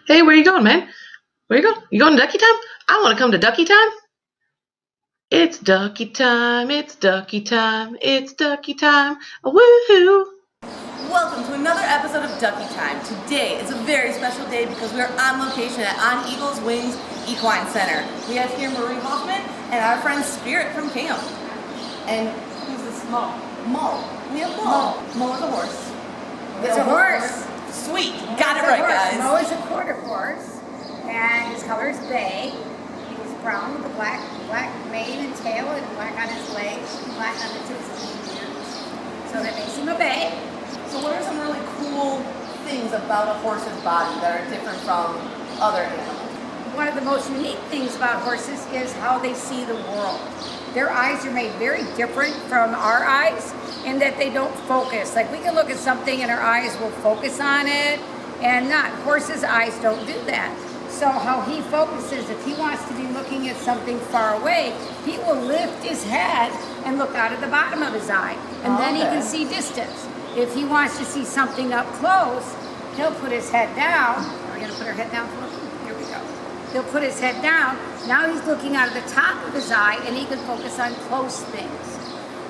Hey, where you going, man? Where you going? You going to Ducky time? I want to come to Ducky time. It's Ducky time. It's Ducky time. It's Ducky time. Woohoo! Welcome to another episode of Ducky Time. Today is a very special day because we are on location at On Eagle's Wings Equine Center. We have here Marie Hoffman and our friend Spirit from camp. And who's this? Mo. We have Mo. Mo is a horse. It's a horse. Sweet. Got it right, guys. Mo is a quarter horse, and his color is bay. He's brown with a black mane and tail, and black on his legs, and black on the tips of his ears. So that makes him a bay. So what are some really cool things about a horse's body that are different from other animals? One of the most unique things about horses is how they see the world. Their eyes are made very different from our eyes in that they don't focus. Like we can look at something and our eyes will focus on it and not. Horses' eyes don't do that. So how he focuses, if he wants to be looking at something far away, he will lift his head and look out of the bottom of his eye. And then he can see distance. If he wants to see something up close, he'll put his head down. Are we going to put our head down for him? Here we go. He'll put his head down. Now he's looking out of the top of his eye and he can focus on close things.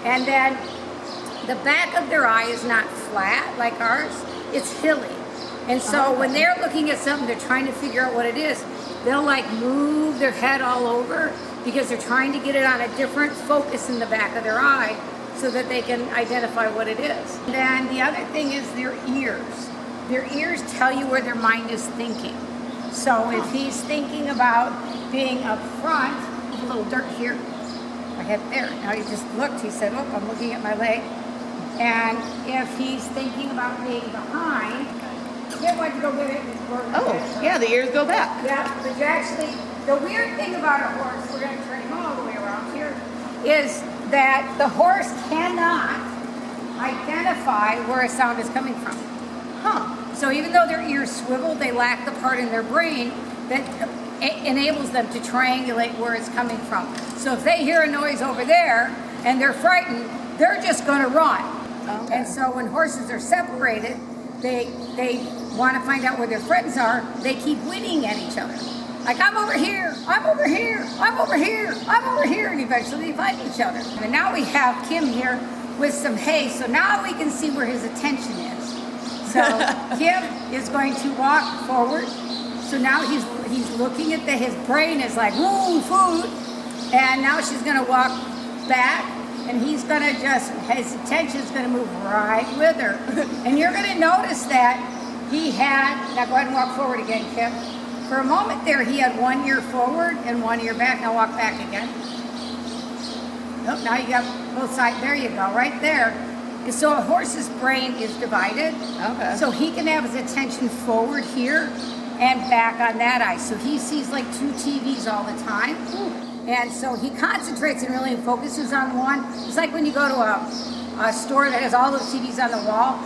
And then the back of their eye is not flat like ours, it's hilly. And so when they're looking at something, they're trying to figure out what it is, they'll like move their head all over because they're trying to get it on a different focus in the back of their eye so that they can identify what it is. And then the other thing is their ears. Their ears tell you where their mind is thinking. So if he's thinking about being up front, a little dirt here, my head there. Now he just looked, he said, look, I'm looking at my leg. And if he's thinking about being behind, then why'd you go with it? Yeah, the ears go back. Yeah, but you actually, the weird thing about a horse, we're going to turn him all the way around here, is that the horse cannot identify where a sound is coming from. So even though their ears swivel, they lack the part in their brain that enables them to triangulate where it's coming from. So if they hear a noise over there and they're frightened, they're just going to run. And so when horses are separated, they want to find out where their friends are. They keep whinnying at each other. Like, I'm over here, I'm over here, I'm over here, I'm over here, and eventually they find each other. And now we have Kim here with some hay, so now we can see where his attention is. So Kim is going to walk forward. So now he's looking at his brain is like, woo, food. And now she's going to walk back, and he's going to his attention is going to move right with her. And you're going to notice that now go ahead and walk forward again, Kim. For a moment there, he had one ear forward and one ear back. Now walk back again. Nope, now you got both sides. There you go, right there. And so a horse's brain is divided. Okay. So he can have his attention forward here and back on that eye. So he sees like two TVs all the time. And so he concentrates and really focuses on one. It's like when you go to a store that has all those TVs on the wall.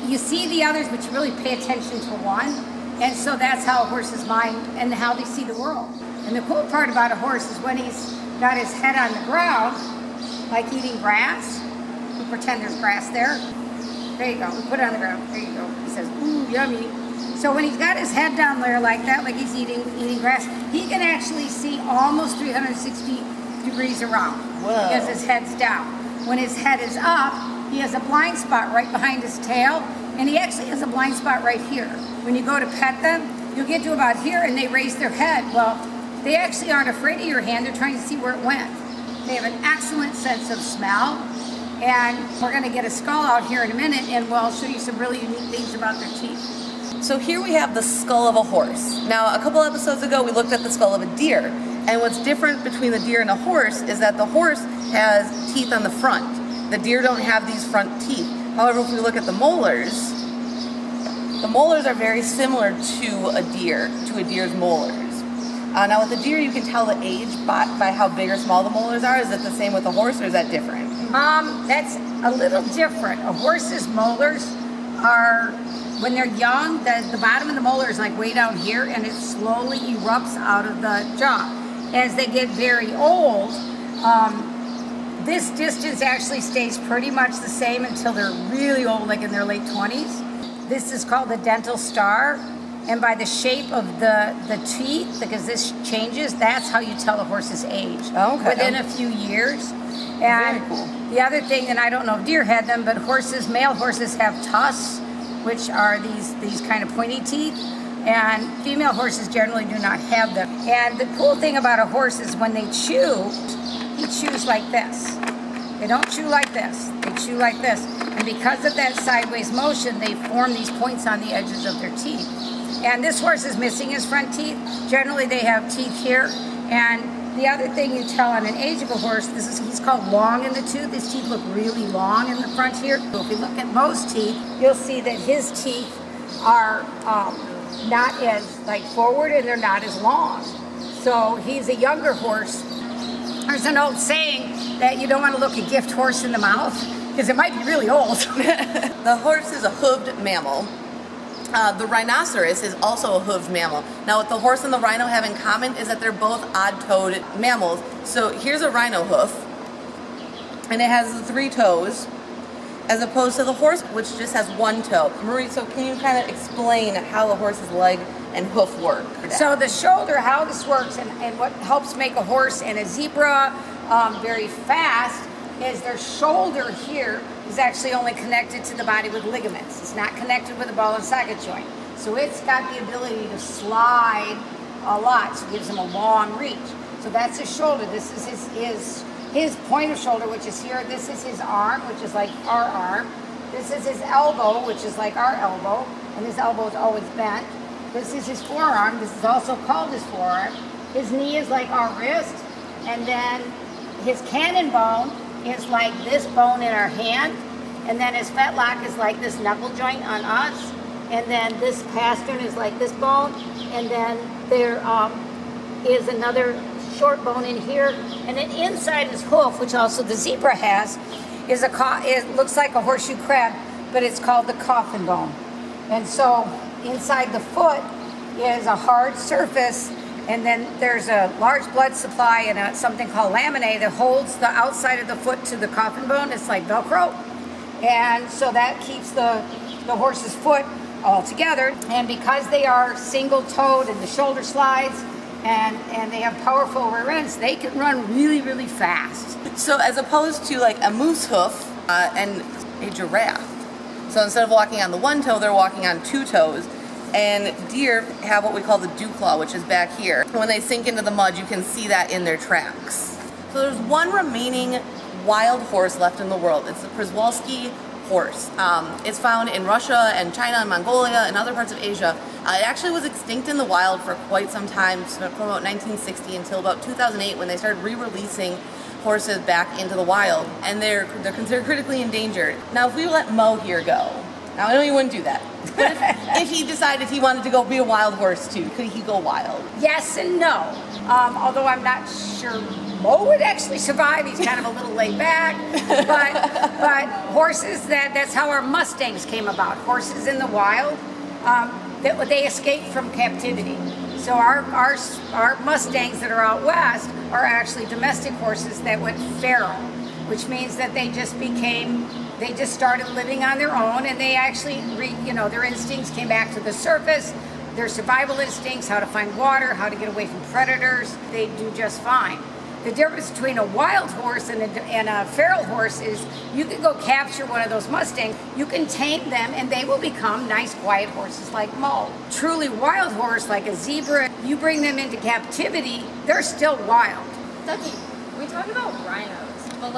You see the others, but you really pay attention to one. And so that's how a horse's mind and how they see the world. And the cool part about a horse is when he's got his head on the ground, like eating grass. We pretend there's grass there. There you go. We put it on the ground. There you go. He says, ooh, yummy. So when he's got his head down there like that, like he's eating grass, he can actually see almost 360 degrees around. Whoa. Because his head's down. When his head is up, he has a blind spot right behind his tail, and he actually has a blind spot right here. When you go to pet them, you'll get to about here and they raise their head. Well, they actually aren't afraid of your hand. They're trying to see where it went. They have an excellent sense of smell. And we're going to get a skull out here in a minute, and we'll show you some really unique things about their teeth. So here we have the skull of a horse. Now, a couple episodes ago, we looked at the skull of a deer. And what's different between the deer and the horse is that the horse has teeth on the front. The deer don't have these front teeth. However, if we look at the molars are very similar to a deer's molars. Now, with the deer, you can tell the age by how big or small the molars are. Is it the same with the horse, or is that different? That's a little different. A horse's molars are, when they're young, the bottom of the molar is like way down here, and it slowly erupts out of the jaw. As they get very old, this distance actually stays pretty much the same until they're really old, like in their late 20s. This is called the dental star, And by the shape of the teeth, because this changes, that's how you tell a horse's age. Oh, okay. Within a few years. And Very cool. the other thing, and I don't know if deer had them, but male horses have tusks, which are these kind of pointy teeth. And female horses generally do not have them. And the cool thing about a horse is when they chew, he chews like this. They don't chew like this. They chew like this. And because of that sideways motion, they form these points on the edges of their teeth. And this horse is missing his front teeth. Generally, they have teeth here. And the other thing you tell on an age of a horse, he's called long in the tooth. His teeth look really long in the front here. So if you look at most teeth, you'll see that his teeth are not as forward, and they're not as long. So he's a younger horse. There's an old saying that you don't want to look a gift horse in the mouth because it might be really old. The horse is a hoofed mammal. The rhinoceros is also a hoofed mammal. Now, what the horse and the rhino have in common is that they're both odd-toed mammals. So here's a rhino hoof, and it has the 3 toes, as opposed to the horse, which just has 1 toe. Marie, so can you kind of explain how the horse's leg and hoof work? So the shoulder, how this works, and what helps make a horse and a zebra very fast is their shoulder here is actually only connected to the body with ligaments. It's not connected with the ball and socket joint. So it's got the ability to slide a lot, so it gives him a long reach. So that's his shoulder. This is his point of shoulder, which is here. This is his arm, which is like our arm. This is his elbow, which is like our elbow, and his elbow is always bent. This is his forearm. This is also called his forearm. His knee is like our wrist, and then his cannon bone is like this bone in our hand, and then his fetlock is like this knuckle joint on us, and then this pastern is like this bone, and then there is another short bone in here, and then inside his hoof, which also the zebra has, it looks like a horseshoe crab, but it's called the coffin bone. And so inside the foot is a hard surface, and then there's a large blood supply and something called laminae that holds the outside of the foot to the coffin bone. It's like Velcro. And so that keeps the horse's foot all together. And because they are single-toed and the shoulder slides and they have powerful rear ends, they can run really, really fast. So as opposed to like a moose hoof and a giraffe. So instead of walking on the 1 toe, they're walking on 2 toes. And deer have what we call the dew claw, which is back here. When they sink into the mud, you can see that in their tracks. So there's one remaining wild horse left in the world. It's the Przewalski horse. It's found in Russia and China and Mongolia and other parts of Asia. It actually was extinct in the wild for quite some time, from about 1960 until about 2008 when they started re-releasing horses back into the wild. And they're considered critically endangered. Now, if we let Mo here go, now I know you wouldn't do that, but if he decided he wanted to go be a wild horse too, could he go wild? Yes and no. Although I'm not sure Mo would actually survive. He's kind of a little laid back. But horses, that's how our Mustangs came about. Horses in the wild, they escaped from captivity. So our Mustangs that are out west are actually domestic horses that went feral, which means that they just started living on their own, and they actually, their instincts came back to the surface. Their survival instincts, how to find water, how to get away from predators, they do just fine. The difference between a wild horse and a feral horse is you can go capture one of those Mustangs, you can tame them, and they will become nice, quiet horses like Mo. Truly wild horse, like a zebra, you bring them into captivity, they're still wild. Ducky, we talked about rhinos, but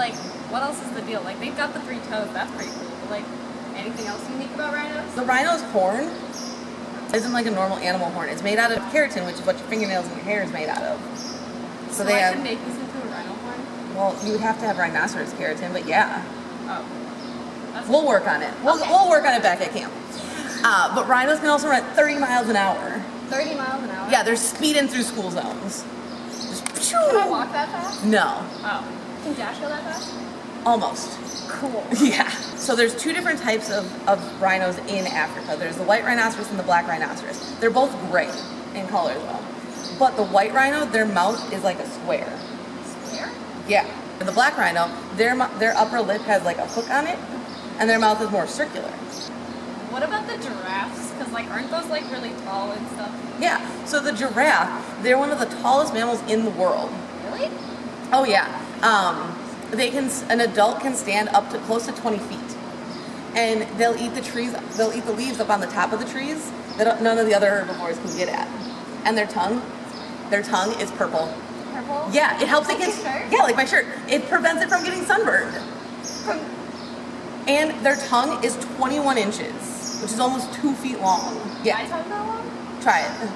what else is the deal? They've got the 3 toes, that's pretty cool, but anything else unique about rhinos? The rhino's horn isn't like a normal animal horn. It's made out of keratin, which is what your fingernails and your hair is made out of. So they I can make this into a rhino horn? Well, you would have to have rhinoceros keratin, but yeah. Oh. We'll work on it. We'll work on it back at camp. But rhinos can also run 30 miles an hour. 30 miles an hour? Yeah, they're speeding through school zones. Just, can I walk that fast? No. Oh. Can Dash go that fast? Almost. Cool. Yeah. So there's 2 different types of rhinos in Africa. There's the white rhinoceros and the black rhinoceros. They're both gray in color though. But the white rhino, their mouth is like a square. Square? Yeah. The black rhino, their upper lip has like a hook on it, and their mouth is more circular. What about the giraffes? Because like, aren't those like really tall and stuff? Yeah, so the giraffe, they're one of the tallest mammals in the world. Really? Oh yeah. An adult can stand up to close to 20 feet. And they'll eat the leaves up on the top of the trees that none of the other herbivores can get at. And their tongue is purple. Purple? Yeah, it helps Like it your get, shirt? yeah, like my shirt. It prevents it from getting sunburned. And their tongue is 21 inches, which is almost 2 feet long. Yeah. My tongue that long? Try it.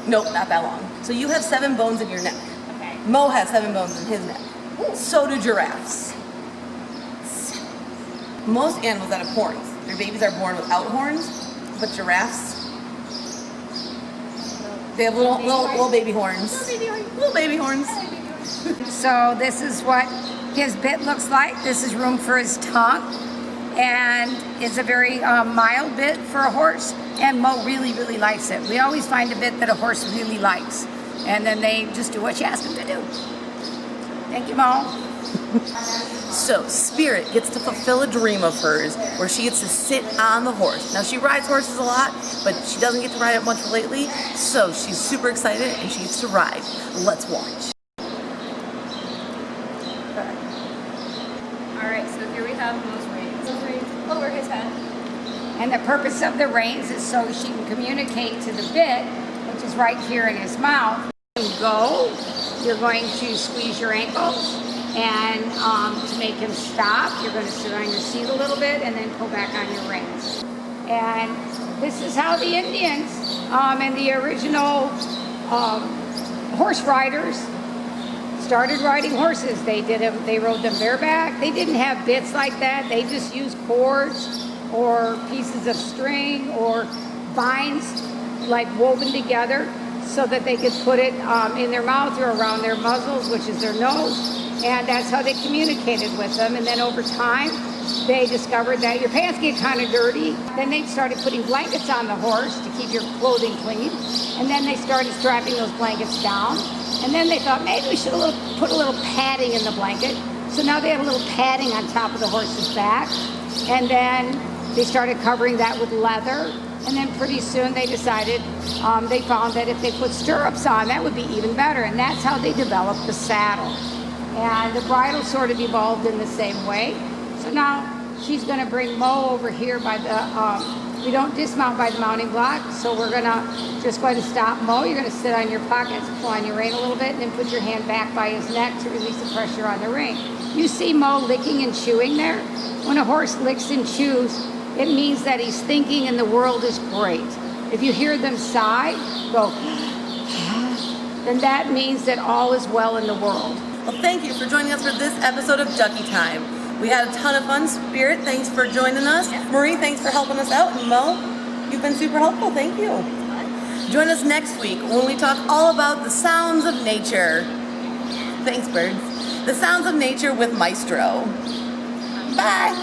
Nope, not that long. So you have 7 bones in your neck. Okay. Mo has 7 bones in his neck. So do giraffes. Most animals that have horns, their babies are born without horns, but giraffes, they have little baby horns. Little baby horns. So this is what his bit looks like. This is room for his tongue. And it's a very mild bit for a horse. And Mo really, really likes it. We always find a bit that a horse really likes. And then they just do what you ask them to do. Thank you, Mo. So Spirit gets to fulfill a dream of hers where she gets to sit on the horse. Now she rides horses a lot, but she doesn't get to ride it much lately. So she's super excited and she gets to ride. Let's watch. Alright, so here we have Mo's reins. Mo's reins over his head. And the purpose of the reins is so she can communicate to the bit, which is right here in his mouth. When you go, you're going to squeeze your ankles, and to make him stop, you're going to sit on your seat a little bit and then pull back on your reins. And this is how the Indians and the original horse riders started riding horses. They rode them bareback. They didn't have bits like that. They just used cords or pieces of string or vines like woven together so that they could put it in their mouth or around their muzzles, which is their nose. And that's how they communicated with them. And then over time, they discovered that your pants get kind of dirty. Then they started putting blankets on the horse to keep your clothing clean. And then they started strapping those blankets down. And then they thought, maybe we should put a little padding in the blanket. So now they have a little padding on top of the horse's back. And then they started covering that with leather. And then pretty soon they decided, they found that if they put stirrups on, that would be even better. And that's how they developed the saddle. And the bridle sort of evolved in the same way. So now she's going to bring Mo over here by the, we don't dismount by the mounting block, so we're going to stop Mo. You're going to sit on your pockets, pull on your rein a little bit, and then put your hand back by his neck to release the pressure on the rein. You see Mo licking and chewing there? When a horse licks and chews, it means that he's thinking and the world is great. If you hear them sigh, go, then that means that all is well in the world. Well, thank you for joining us for this episode of Ducky Time. We had a ton of fun. Spirit, thanks for joining us. Marie, thanks for helping us out. And Mo, you've been super helpful. Thank you. Join us next week when we talk all about the sounds of nature. Thanks, birds. The sounds of nature with Maestro. Bye.